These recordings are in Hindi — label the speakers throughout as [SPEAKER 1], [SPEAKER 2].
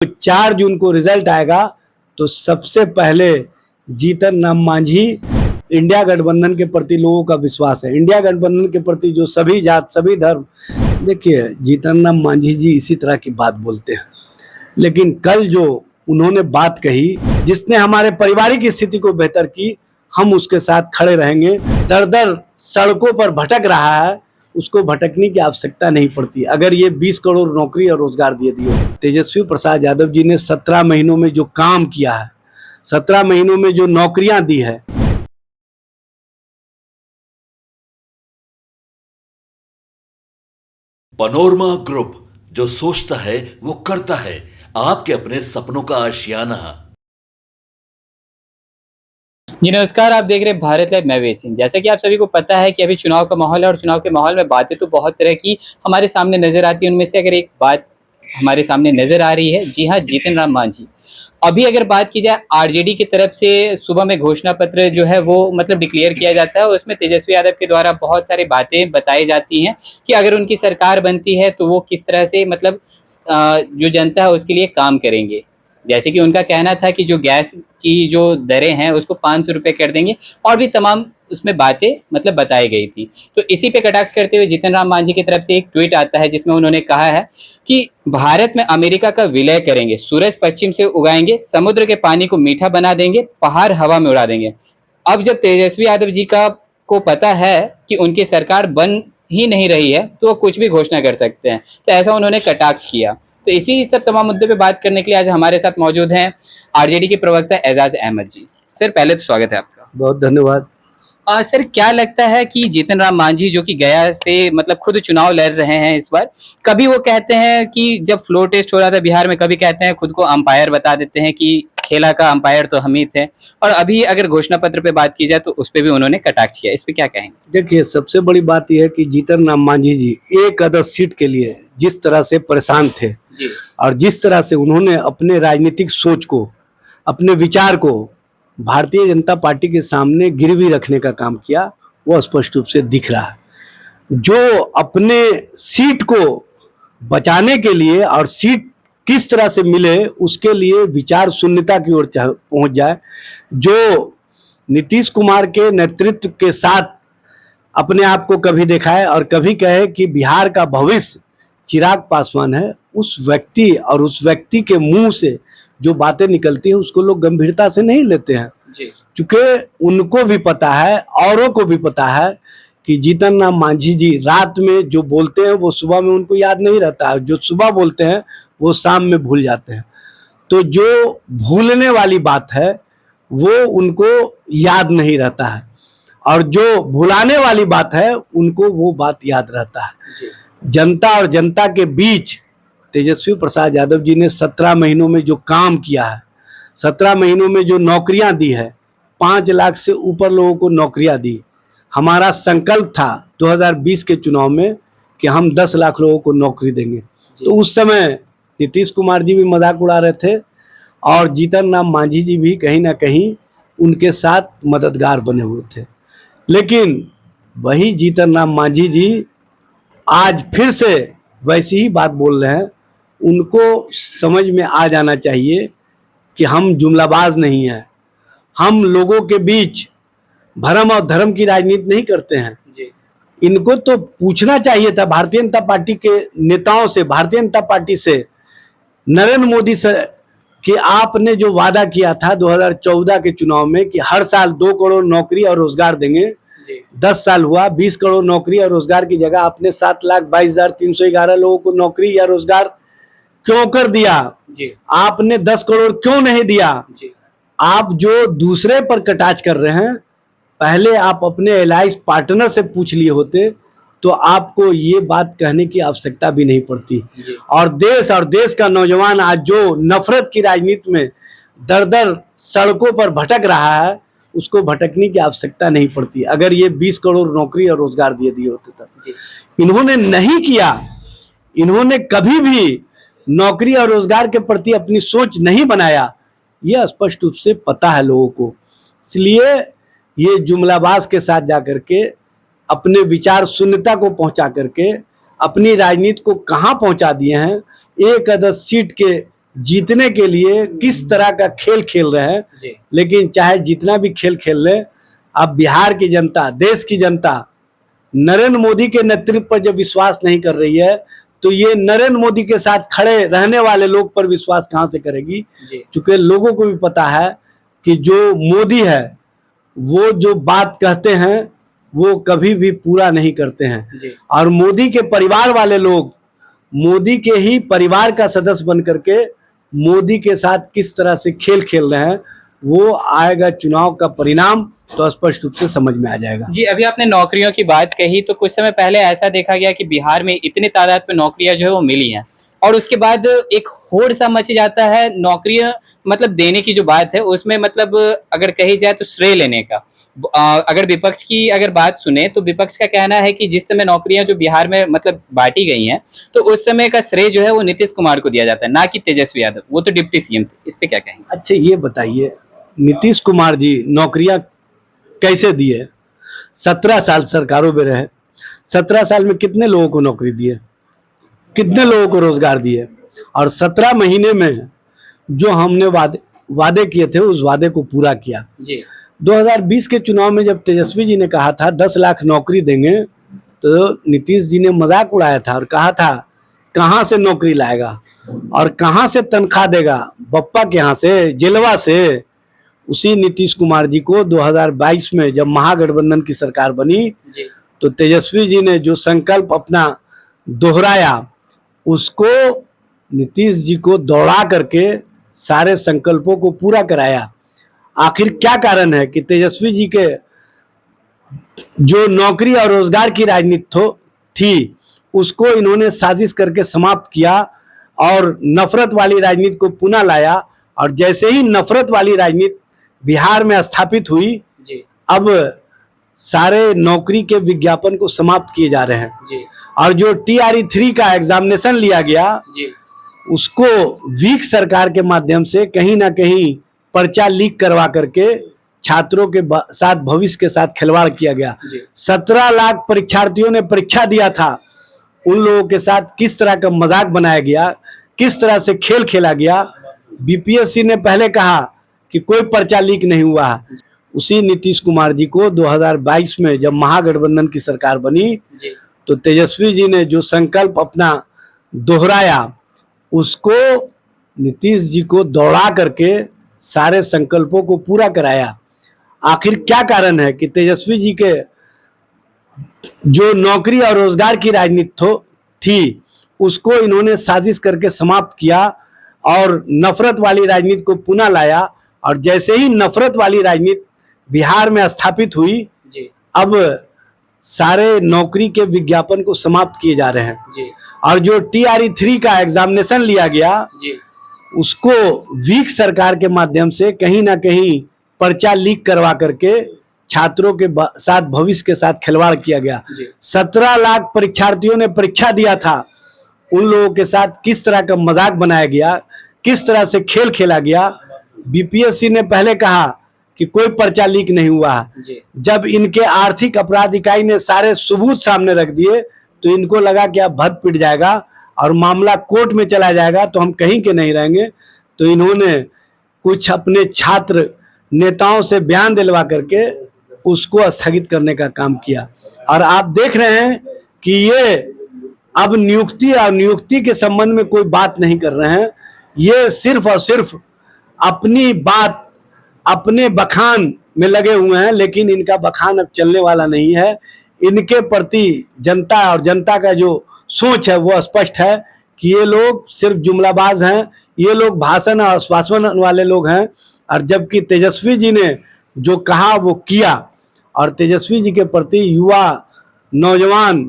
[SPEAKER 1] 4 जून को रिजल्ट आएगा तो सबसे पहले जीतन राम मांझी। इंडिया गठबंधन के प्रति लोगों का विश्वास है, इंडिया गठबंधन के प्रति जो सभी जात सभी धर्म, देखिए जीतन राम मांझी जी इसी तरह की बात बोलते हैं, लेकिन कल जो उन्होंने बात कही जिसने हमारे पारिवारिक स्थिति को बेहतर की, हम उसके साथ खड़े रहेंगे। दर दर सड़कों पर भटक रहा है, उसको भटकने की आवश्यकता नहीं पड़ती अगर ये 20 करोड़ नौकरी और रोजगार दे दिए। तेजस्वी प्रसाद यादव जी ने 17 महीनों में जो काम किया है, 17 महीनों में जो नौकरियां दी है,
[SPEAKER 2] पनोरमा ग्रुप, जो सोचता है वो करता है। आपके अपने सपनों का आशियाना।
[SPEAKER 3] जी नमस्कार, आप देख रहे हैं भारत लाइव। मैं वेद सिंह। जैसा कि आप सभी को पता है कि अभी चुनाव का माहौल है और चुनाव के माहौल में बातें तो बहुत तरह की हमारे सामने नजर आती है। उनमें से अगर एक बात हमारे सामने नजर आ रही है, जी हाँ, जीतन राम मांझी। अभी अगर बात की जाए आरजेडी की तरफ से सुबह में घोषणा पत्र जो है वो मतलब डिक्लेयर किया जाता है और उसमें तेजस्वी यादव के द्वारा बहुत सारी बातें बताई जाती हैं कि अगर उनकी सरकार बनती है तो वो किस तरह से मतलब जो जनता है उसके लिए काम करेंगे। जैसे कि उनका कहना था कि जो गैस की जो दरें हैं उसको 500 रुपये कर देंगे और भी तमाम उसमें बातें मतलब बताई गई थी। तो इसी पे कटाक्ष करते हुए जीतन राम मांझी की तरफ से एक ट्वीट आता है जिसमें उन्होंने कहा है कि भारत में अमेरिका का विलय करेंगे, सूरज पश्चिम से उगाएंगे, समुद्र के पानी को मीठा बना देंगे, पहाड़ हवा में उड़ा देंगे। अब जब तेजस्वी यादव जी का को पता है कि उनकी सरकार बन ही नहीं रही है तो वो कुछ भी घोषणा कर सकते हैं, तो ऐसा उन्होंने कटाक्ष किया। तो इसी सब तमाम मुद्दे पे बात करने के लिए आज हमारे साथ मौजूद हैं आरजेडी के प्रवक्ता एजाज अहमद जी। सर पहले तो स्वागत है आपका।
[SPEAKER 1] बहुत धन्यवाद।
[SPEAKER 3] सर क्या लगता है कि जीतन राम मांझी जो कि गया से मतलब खुद चुनाव लड़ रहे हैं इस बार, कभी वो कहते हैं कि जब फ्लोर टेस्ट हो रहा था बिहार में, कभी कहते हैं खुद को अंपायर बता देते हैं कि खेला का अंपायर तो हम ही थे, और अभी अगर घोषणा पत्र पे बात की जाए तो उस पर भी उन्होंने कटाक्ष किया। इस पे क्या कहेंगे?
[SPEAKER 1] देखिए सबसे बड़ी बात यह है कि जीतन राम मांझी जी एक अदद सीट के लिए जिस तरह से परेशान थे
[SPEAKER 3] जी।
[SPEAKER 1] और जिस तरह से उन्होंने अपने राजनीतिक सोच को, अपने विचार को भारतीय जनता पार्टी के सामने गिरवी रखने का काम किया, वो स्पष्ट रूप से दिख रहा है। जो अपने सीट को बचाने के लिए और सीट किस तरह से मिले उसके लिए विचार शून्यता की ओर पहुंच जाए, जो नीतीश कुमार के नेतृत्व के साथ अपने आप को कभी दिखाए और कभी कहे कि बिहार का भविष्य चिराग पासवान है, उस व्यक्ति और उस व्यक्ति के मुंह से जो बातें निकलती है उसको लोग गंभीरता से नहीं लेते हैं, क्योंकि उनको भी पता है, औरों को भी पता है कि जीतन राम मांझी जी रात में जो बोलते हैं वो सुबह में उनको याद नहीं रहता है, जो सुबह बोलते हैं वो शाम में भूल जाते हैं। तो जो भूलने वाली बात है वो उनको याद नहीं रहता है और जो भुलाने वाली बात है उनको वो बात याद रहता है। जनता और जनता के बीच तेजस्वी प्रसाद यादव जी ने 17 महीनों में जो काम किया है, 17 महीनों में जो नौकरियां दी है, 5 लाख से ऊपर लोगों को नौकरियां दी। हमारा संकल्प था 2020 के चुनाव में कि हम 10 लाख लोगों को नौकरी देंगे, तो उस समय नीतीश कुमार जी भी मजाक उड़ा रहे थे और जीतन राम मांझी जी भी कहीं ना कहीं उनके साथ मददगार बने हुए थे। लेकिन वही जीतन राम मांझी जी आज फिर से वैसी ही बात बोल रहे हैं। उनको समझ में आ जाना चाहिए कि हम जुमलाबाज नहीं हैं, हम लोगों के बीच भरम और धर्म की राजनीति नहीं करते हैं। इनको तो पूछना चाहिए था भारतीय जनता पार्टी के नेताओं से, भारतीय जनता पार्टी से, नरेंद्र मोदी से, कि आपने जो वादा किया था 2014 के चुनाव में कि हर साल 2 करोड़ नौकरी और रोजगार देंगे, 10 साल हुआ, 20 करोड़ नौकरी और रोजगार की जगह आपने 7,22,311 लोगों को नौकरी या रोजगार क्यों कर दिया? आपने 10 करोड़ क्यों नहीं दिया? आप जो दूसरे पर कटाक्ष कर रहे हैं, पहले आप अपने एलाइज पार्टनर से पूछ लिए होते तो आपको ये बात कहने की आवश्यकता भी नहीं पड़ती। और देश का नौजवान आज जो नफरत की राजनीति में दर दर सड़कों पर भटक रहा है, उसको भटकने की आवश्यकता नहीं पड़ती अगर ये 20 करोड़ नौकरी और रोजगार दिए होते तब। इन्होंने नहीं किया, इन्होंने कभी भी नौकरी और रोजगार के प्रति अपनी सोच नहीं बनाया, यह स्पष्ट रूप से पता है लोगों को। इसलिए ये जुमलाबाज के साथ जाकर के अपने विचार शून्यता को पहुंचा करके अपनी राजनीति को कहां पहुंचा दिए हैं। एक अदद सीट के जीतने के लिए किस तरह का खेल खेल रहे हैं।
[SPEAKER 3] जी
[SPEAKER 1] लेकिन चाहे जितना भी खेल खेल ले, अब बिहार की जनता, देश की जनता नरेंद्र मोदी के नेतृत्व पर जब विश्वास नहीं कर रही है, तो ये नरेंद्र मोदी के साथ खड़े रहने वाले लोग पर विश्वास कहां से करेगी।
[SPEAKER 3] जी
[SPEAKER 1] क्योंकि लोगों को भी पता है कि जो मोदी है वो जो बात कहते हैं वो कभी भी पूरा नहीं करते हैं।
[SPEAKER 3] जी
[SPEAKER 1] और मोदी के परिवार वाले लोग मोदी के ही परिवार का सदस्य बन करके मोदी के साथ किस तरह से खेल खेल रहे हैं, वो आएगा चुनाव का परिणाम तो स्पष्ट रूप से समझ में आ जाएगा।
[SPEAKER 3] जी, अभी आपने नौकरियों की बात कही, तो कुछ समय पहले ऐसा देखा गया कि बिहार में इतनी तादाद में नौकरियां जो है वो मिली हैं, और उसके बाद एक होड़ सा मच जाता है नौकरियां मतलब देने की जो बात है उसमें, मतलब अगर कही जाए तो श्रेय लेने का। अगर विपक्ष की अगर बात सुने तो विपक्ष का कहना है कि जिस समय नौकरियां जो बिहार में मतलब बांटी गई हैं, तो उस समय का श्रेय जो है वो नीतीश कुमार को दिया जाता है, ना कि तेजस्वी यादव, वो तो डिप्टी सीएम थे। इस पे क्या कहेंगे?
[SPEAKER 1] अच्छा ये बताइए, नीतीश कुमार जी नौकरियां कैसे दिए? 17 साल सरकारों में रहे, 17 साल में कितने लोगों को नौकरी दिए, कितने लोगों को रोजगार दिए? और 17 महीने में जो हमने वादे किए थे उस वादे को पूरा किया।
[SPEAKER 3] जी
[SPEAKER 1] 2020 के चुनाव में जब तेजस्वी जी ने कहा था 10 लाख नौकरी देंगे, तो नीतीश जी ने मजाक उड़ाया था और कहा था कहाँ से नौकरी लाएगा और कहाँ से तनख्वाह देगा, बप्पा के यहाँ से, जेलवा से। उसी नीतीश कुमार जी को 2022 में जब महागठबंधन की सरकार बनी,
[SPEAKER 3] जी
[SPEAKER 1] तो तेजस्वी जी ने जो संकल्प अपना दोहराया उसको नीतीश जी को दौड़ा करके सारे संकल्पों को पूरा कराया। आखिर क्या कारण है कि तेजस्वी जी के जो नौकरी और रोजगार की राजनीति थी उसको इन्होंने साजिश करके समाप्त किया और नफरत वाली राजनीति को पुनः लाया। और जैसे ही नफरत वाली राजनीति बिहार में स्थापित हुई,
[SPEAKER 3] जी
[SPEAKER 1] अब सारे नौकरी के विज्ञापन को समाप्त किए जा रहे हैं।
[SPEAKER 3] जी
[SPEAKER 1] और जो TRE 3 का एग्जामिनेशन लिया गया
[SPEAKER 3] जी
[SPEAKER 1] उसको वीक सरकार के माध्यम से कहीं ना कहीं पर्चा लीक करवा करके छात्रों के साथ, भविष्य के साथ खिलवाड़ किया गया।
[SPEAKER 3] जी
[SPEAKER 1] 17 लाख परीक्षार्थियों ने परीक्षा दिया था, उन लोगों के साथ किस तरह का मजाक बनाया गया, किस तरह से खेल खेला गया। BPSC ने पहले कहा कि कोई पर्चा लीक नहीं हुआ। उसी नीतीश कुमार जी को 2022 में जब महागठबंधन की सरकार बनी,
[SPEAKER 3] जी
[SPEAKER 1] तो तेजस्वी जी ने जो संकल्प अपना दोहराया उसको नीतीश जी को दौड़ा करके सारे संकल्पों को पूरा कराया। आखिर क्या कारण है कि तेजस्वी जी के जो नौकरी और रोजगार की राजनीति थी उसको इन्होंने साजिश करके समाप्त किया और नफरत वाली राजनीति को पुनः लाया। और जैसे ही नफरत वाली राजनीति बिहार में स्थापित हुई,
[SPEAKER 3] जी
[SPEAKER 1] अब सारे नौकरी के विज्ञापन को समाप्त किए जा रहे हैं।
[SPEAKER 3] जी
[SPEAKER 1] और जो TRE 3 का एग्जामिनेशन लिया गया
[SPEAKER 3] जी
[SPEAKER 1] उसको वीक सरकार के माध्यम से कहीं ना कहीं पर्चा लीक करवा करके छात्रों के साथ, भविष्य के साथ खिलवाड़ किया गया।
[SPEAKER 3] जी
[SPEAKER 1] 17 लाख परीक्षार्थियों ने परीक्षा दिया था, उन लोगों के साथ किस तरह का मजाक बनाया गया, किस तरह से खेल खेला गया। BPSC ने पहले कहा कि कोई पर्चा लीक नहीं हुआ।
[SPEAKER 3] जी
[SPEAKER 1] जब इनके आर्थिक अपराध इकाई ने सारे सबूत सामने रख दिए तो इनको लगा कि अब भद पिट जाएगा और मामला कोर्ट में चला जाएगा तो हम कहीं के नहीं रहेंगे। तो इन्होंने कुछ अपने छात्र नेताओं से बयान दिलवा करके उसको स्थगित करने का काम किया। और आप देख रहे हैं कि ये अब नियुक्ति और नियुक्ति के संबंध में कोई बात नहीं कर रहे हैं। ये सिर्फ और सिर्फ अपनी बात, अपने बखान में लगे हुए हैं, लेकिन इनका बखान अब चलने वाला नहीं है। इनके प्रति जनता और जनता का जो सोच है वो स्पष्ट है कि ये लोग सिर्फ जुमलाबाज हैं, ये लोग भाषण और आश्वासन वाले लोग हैं। और जबकि तेजस्वी जी ने जो कहा वो किया। और तेजस्वी जी के प्रति युवा नौजवान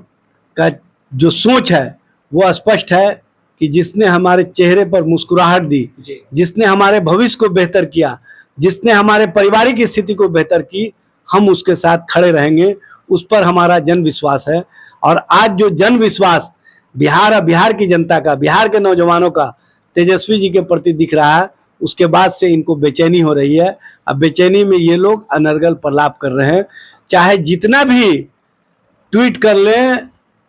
[SPEAKER 1] का जो सोच है वो स्पष्ट है कि जिसने हमारे चेहरे पर मुस्कुराहट दी,
[SPEAKER 3] जी
[SPEAKER 1] जिसने हमारे भविष्य को बेहतर किया, जिसने हमारे पारिवारिक स्थिति को बेहतर की, हम उसके साथ खड़े रहेंगे। उस पर हमारा जन विश्वास है। और आज जो जन विश्वास बिहार और बिहार की जनता का, बिहार के नौजवानों का तेजस्वी जी के प्रति दिख रहा है, उसके बाद से इनको बेचैनी हो रही है। अब बेचैनी में ये लोग अनर्गल प्रलाप कर रहे हैं। चाहे जितना भी ट्वीट कर लें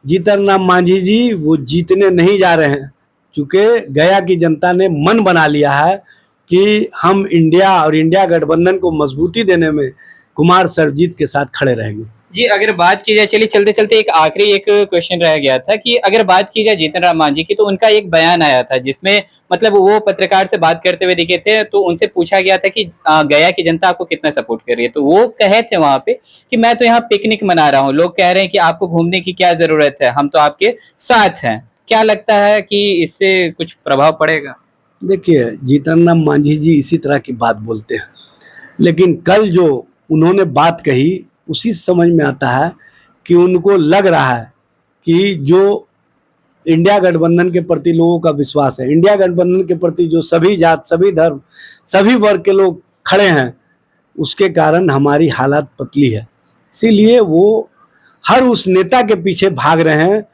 [SPEAKER 1] जीतन राम मांझी जी, वो जीतने नहीं जा रहे हैं। चूँकि गया की जनता ने मन बना लिया है कि हम इंडिया और इंडिया गठबंधन को मजबूती देने में कुमार सर्वजीत के साथ खड़े रहेंगे।
[SPEAKER 3] जी, अगर बात की जाए, चलिए चलते चलते एक आखिरी एक क्वेश्चन रह गया था कि अगर बात की जाए जीतन राम मांझी की, तो उनका एक बयान आया था जिसमें मतलब वो पत्रकार से बात करते हुए दिखे थे, तो उनसे पूछा गया था कि गया की जनता आपको कितना सपोर्ट कर रही है, तो वो कहे थे वहां पे कि मैं तो यहाँ पिकनिक मना रहा हूँ, लोग कह रहे हैं कि आपको घूमने की क्या जरूरत है, हम तो आपके साथ हैं। क्या लगता है कि इससे कुछ प्रभाव पड़ेगा?
[SPEAKER 1] देखिए, जीतन राम मांझी जी इसी तरह की बात बोलते हैं, लेकिन कल जो उन्होंने बात कही उसी से समझ में आता है कि उनको लग रहा है कि जो इंडिया गठबंधन के प्रति लोगों का विश्वास है, इंडिया गठबंधन के प्रति जो सभी जात, सभी धर्म, सभी वर्ग के लोग खड़े हैं, उसके कारण हमारी हालत पतली है। इसीलिए वो हर उस नेता के पीछे भाग रहे हैं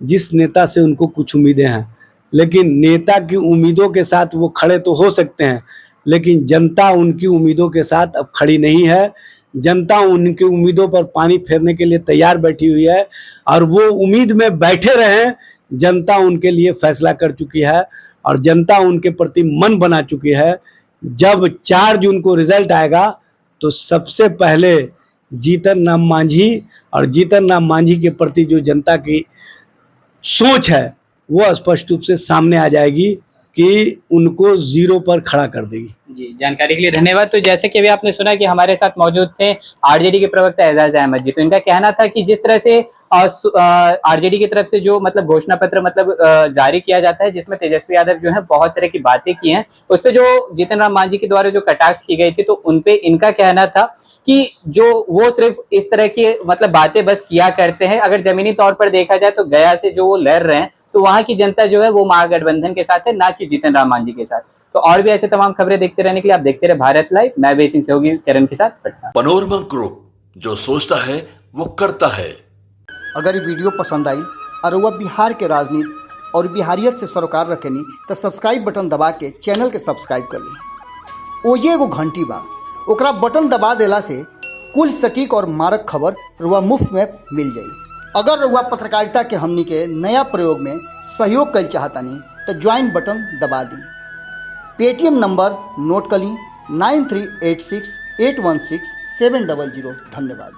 [SPEAKER 1] जिस नेता से उनको कुछ उम्मीदें हैं, लेकिन नेता की उम्मीदों के साथ वो खड़े तो हो सकते हैं, लेकिन जनता उनकी उम्मीदों के साथ अब खड़ी नहीं है। जनता उनकी उम्मीदों पर पानी फेरने के लिए तैयार बैठी हुई है और वो उम्मीद में बैठे रहें। जनता उनके लिए फैसला कर चुकी है और जनता उनके प्रति मन बना चुकी है। जब 4 जून को रिजल्ट आएगा तो सबसे पहले जीतन राम मांझी और जीतन राम मांझी के प्रति जो जनता की सोच है वो स्पष्ट रूप से सामने आ जाएगी कि उनको जीरो पर खड़ा कर देगी।
[SPEAKER 3] जी, जानकारी के लिए धन्यवाद। तो जैसे कि अभी आपने सुना कि हमारे साथ मौजूद थे आरजेडी के प्रवक्ता एजाज अहमद जी, तो इनका कहना था कि जिस तरह से आरजेडी की तरफ से जो मतलब घोषणा पत्र मतलब जारी किया जाता है जिसमें तेजस्वी यादव जो है बहुत तरह की बातें की हैं, उस पर जो जीतन राम मांझी के द्वारा जो कटाक्ष की गई थी, तो उनपे इनका कहना था कि जो वो सिर्फ इस तरह की मतलब बातें बस किया करते हैं। अगर जमीनी तौर पर देखा जाए तो गया से जो वो लड़ रहे हैं तो वहां की जनता जो है वो महागठबंधन के साथ है, ना कि जीतन राम मांझी के साथ। तो और भी ऐसे तमाम खबरें देखते रहने के लिए आप देखते रहे भारत लाइव। मैं बेसिंग से होगी किरण के साथ पटना।
[SPEAKER 2] पनोरमा ग्रुप, जो सोचता है वो करता है।
[SPEAKER 4] अगर ये वीडियो पसंद आई और वह बिहार के राजनीति और बिहारियत से सरोकार रखेनी तो सब्सक्राइब बटन दबा के चैनल के सब्सक्राइब कर ली। ओजे एगो घंटी बा, ओकरा बटन दबा देला से कुल सटीक और मारक खबर रुआ मुफ्त में मिल जाई। अगर रुआ पत्रकारिता के हमनी के नया प्रयोग में सहयोग कर चाहतानी तो ज्वाइन बटन दबा दी। पेटीएम नंबर नोट कर ली 9386816700। धन्यवाद।